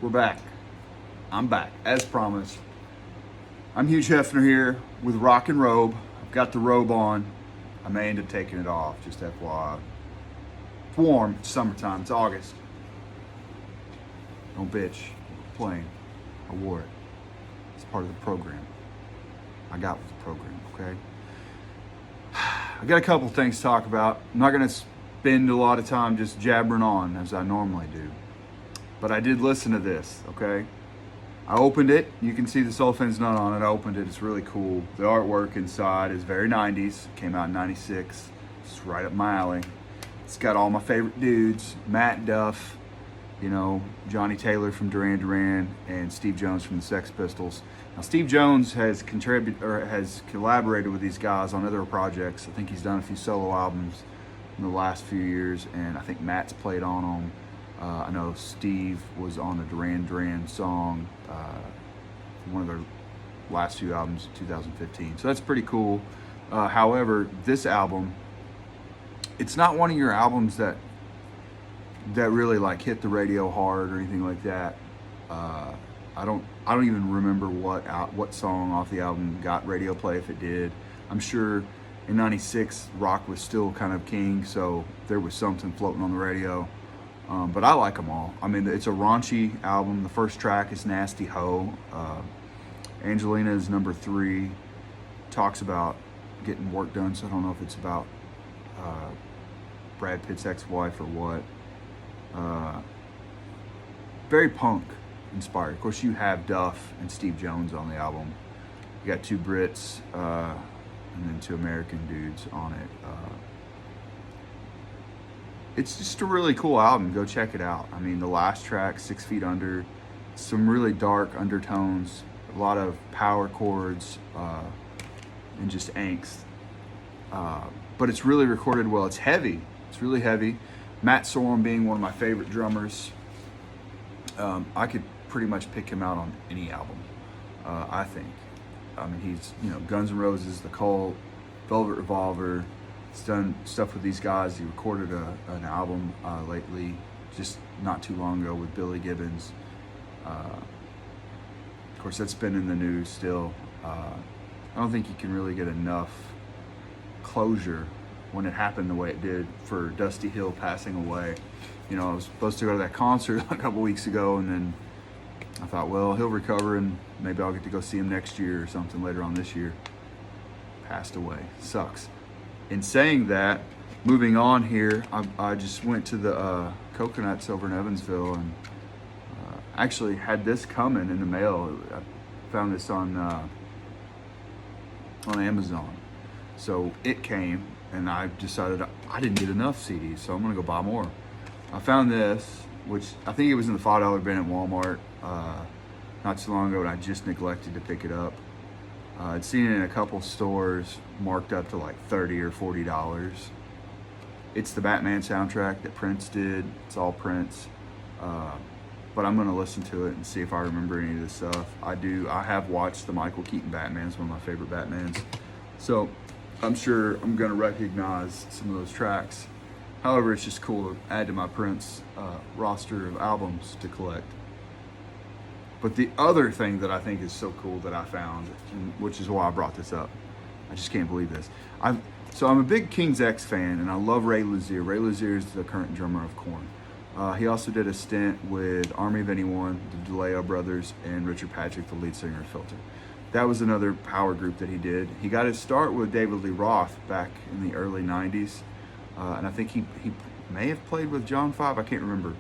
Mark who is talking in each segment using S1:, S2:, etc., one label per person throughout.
S1: We're back. I'm back, as promised. I'm Hugh Hefner here with Rock and Robe. I've got the robe on. I may end up taking it off, just FYI. It's warm, it's summertime, it's August. Don't bitch, plain. I wore it. It's part of the program. I got with the program, okay? I got a couple things to talk about. I'm not gonna spend a lot of time just jabbering on as I normally do. But I did listen to this, okay? I opened it. You can see the Celophane's Nut on it. I opened it. It's really cool. The artwork inside is very 90s. Came out in 96. It's right up my alley. It's got all my favorite dudes. Matt Duff, you know, Johnny Taylor from Duran Duran, and Steve Jones from the Sex Pistols. Now, Steve Jones has collaborated with these guys on other projects. I think he's done a few solo albums in the last few years, and I think Matt's played on them. I know Steve was on a Duran Duran song, one of their last few albums in 2015. So that's pretty cool. However, this album, it's not one of your albums that really like hit the radio hard or anything like that. I don't even remember what song off the album got radio play, if it did. I'm sure in '96 rock was still kind of king, so there was something floating on the radio. But I like them all. I mean, it's a raunchy album. The first track is Nasty Ho. Angelina is number 3. Talks about getting work done, so I don't know if it's about Brad Pitt's ex-wife or what. Very punk inspired. Of course, you have Duff and Steve Jones on the album. You got 2 Brits and then 2 American dudes on it. It's just a really cool album. Go check it out. I mean, the last track, 6 Feet Under, some really dark undertones, a lot of power chords, and just angst. But it's really recorded well. It's heavy. It's really heavy. Matt Sorum being one of my favorite drummers. I could pretty much pick him out on any album, I think. I mean, he's, Guns N' Roses, The Cult, Velvet Revolver. He's done stuff with these guys. He recorded an album lately, just not too long ago, with Billy Gibbons. Of course, that's been in the news still. I don't think you can really get enough closure when it happened the way it did for Dusty Hill passing away. I was supposed to go to that concert a couple weeks ago, and then I thought, well, he'll recover and maybe I'll get to go see him next year or something later on this year. Passed away. Sucks. In saying that, moving on here, I just went to the Coconuts over in Evansville and actually had this coming in the mail. I found this on Amazon. So it came, and I decided I didn't get enough CDs, so I'm gonna go buy more. I found this, which I think it was in the $5 bin at Walmart not too long ago, and I just neglected to pick it up. I'd seen it in a couple stores marked up to like $30 or $40. It's the Batman soundtrack that Prince did. It's all Prince. But I'm gonna listen to it and see if I remember any of this stuff. I have watched the Michael Keaton Batman. It's one of my favorite Batmans. So I'm sure I'm gonna recognize some of those tracks. However, it's just cool to add to my Prince roster of albums to collect. But the other thing that I think is so cool that I found, which is why I brought this up, I just can't believe this. So I'm a big King's X fan, and I love Ray Luzier. Ray Luzier is the current drummer of Korn. He also did a stint with Army of Anyone, the DeLeo brothers, and Richard Patrick, the lead singer of Filter. That was another power group that he did. He got his start with David Lee Roth back in the early 90s. And I think he may have played with John Five. I can't remember.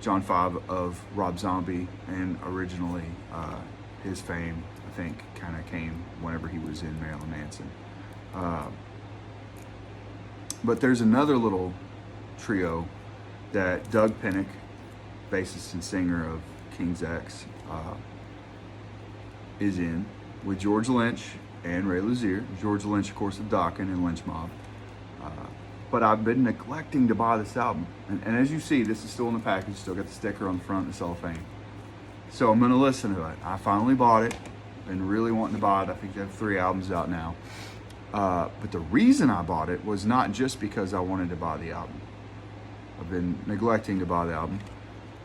S1: John Five of Rob Zombie, and originally his fame, I think, kind of came whenever he was in Marilyn Manson. But there's another little trio that Doug Pinnick, bassist and singer of King's X, is in, with George Lynch and Ray Luzier. George Lynch, of course, of Dokken and Lynch Mob. But I've been neglecting to buy this album. And as you see, this is still in the package, still got the sticker on the front and the cellophane. So I'm gonna listen to it. I finally bought it, been really wanting to buy it. I think they have 3 albums out now. But the reason I bought it was not just because I wanted to buy the album. I've been neglecting to buy the album.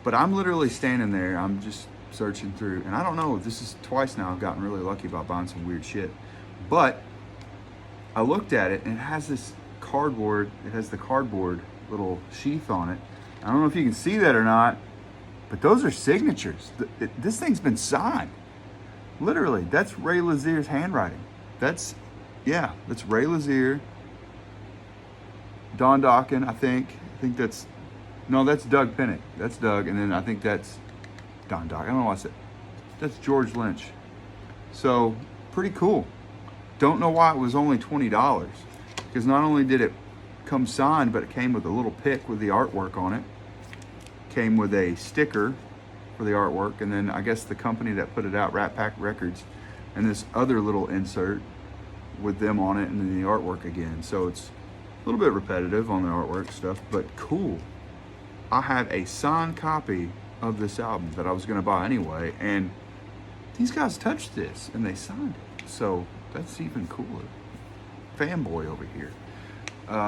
S1: But I'm literally standing there, I'm just searching through, and I don't know, this is twice now I've gotten really lucky about buying some weird shit. But I looked at it and it has this cardboard, it has the cardboard little sheath on it. I don't know if you can see that or not, but those are signatures. This thing's been signed. Literally, that's Ray Lazier's handwriting. That's Ray Lazier, Don Dokken, I think that's, no, that's Doug Pinnick. That's Doug, and then I think that's Don Dokken. I don't know what I said. That's George Lynch. So, pretty cool. Don't know why it was only $20, because not only did it come signed, but it came with a little pick with the artwork on it. Came with a sticker for the artwork, and then I guess the company that put it out, Rat Pack Records, and this other little insert with them on it, and then the artwork again. So it's a little bit repetitive on the artwork stuff, but cool. I have a signed copy of this album that I was gonna buy anyway, and these guys touched this and they signed it. So that's even cooler. Fanboy over here.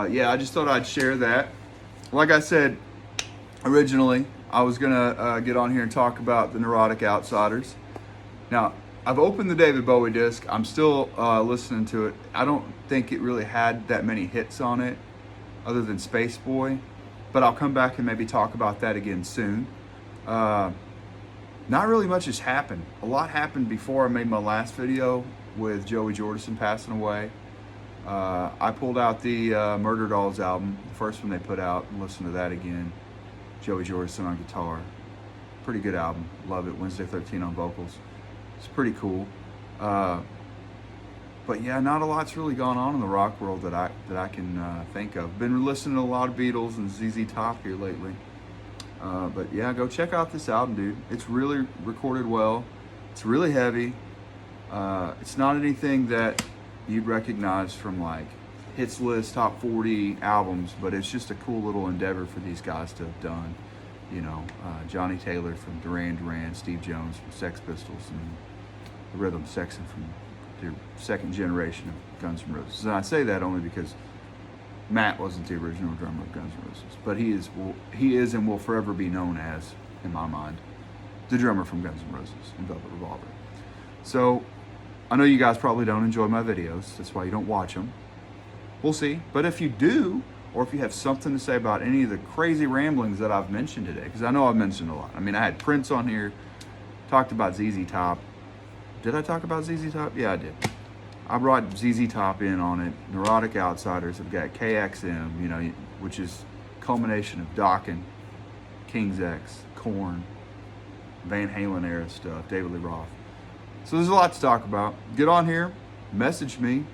S1: Yeah, I just thought I'd share that. Like I said, originally, I was gonna get on here and talk about the Neurotic Outsiders. Now, I've opened the David Bowie disc. I'm still listening to it. I don't think it really had that many hits on it, other than Space Boy. But I'll come back and maybe talk about that again soon. Not really much has happened. A lot happened before I made my last video with Joey Jordison passing away. I pulled out the Murder Dolls album, the first one they put out, and listened to that again. Joey Jordison on guitar. Pretty good album. Love it. Wednesday 13 on vocals. It's pretty cool. But yeah, not a lot's really gone on in the rock world that I can think of. Been listening to a lot of Beatles and ZZ Top here lately. But yeah, go check out this album, dude. It's really recorded well. It's really heavy. It's not anything that you'd recognize from like hits list, top 40 albums, but it's just a cool little endeavor for these guys to have done. You know, Johnny Taylor from Duran Duran, Steve Jones from Sex Pistols, and the Rhythm Section from the second generation of Guns N' Roses. And I say that only because Matt wasn't the original drummer of Guns N' Roses, but he is and will forever be known as, in my mind, the drummer from Guns N' Roses and Velvet Revolver. So I know you guys probably don't enjoy my videos. That's why you don't watch them. We'll see. But if you do, or if you have something to say about any of the crazy ramblings that I've mentioned today, because I know I've mentioned a lot. I mean, I had Prince on here, talked about ZZ Top. Did I talk about ZZ Top? Yeah, I did. I brought ZZ Top in on it. Neurotic Outsiders. I've got KXM, you know, which is culmination of Dokken, King's X, Korn, Van Halen era stuff, David Lee Roth. So there's a lot to talk about. Get on here, message me,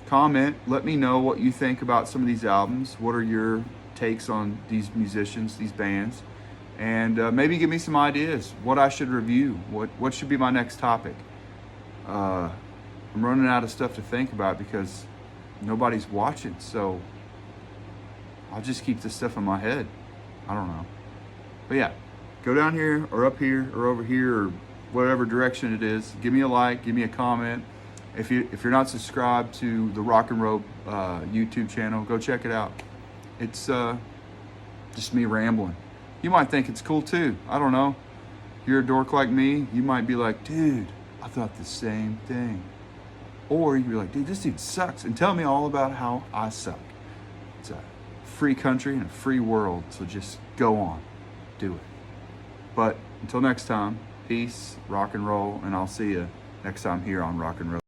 S1: comment, let me know what you think about some of these albums. What are your takes on these musicians, these bands? And maybe give me some ideas, what I should review, what should be my next topic. I'm running out of stuff to think about because nobody's watching, so I'll just keep this stuff in my head. I don't know. But yeah, go down here or up here or over here or whatever direction it is. Give me a like, give me a comment. If you're not subscribed to the Rock and Roll YouTube channel, go check it out. It's just me rambling. You might think it's cool too. I don't know. You're a dork like me, you might be like, dude, I thought the same thing. Or you can be like, dude, this dude sucks, and tell me all about how I suck. It's a free country and a free world, so just go on, do it. But until next time, peace, rock and roll, and I'll see you next time here on Rock and Roll.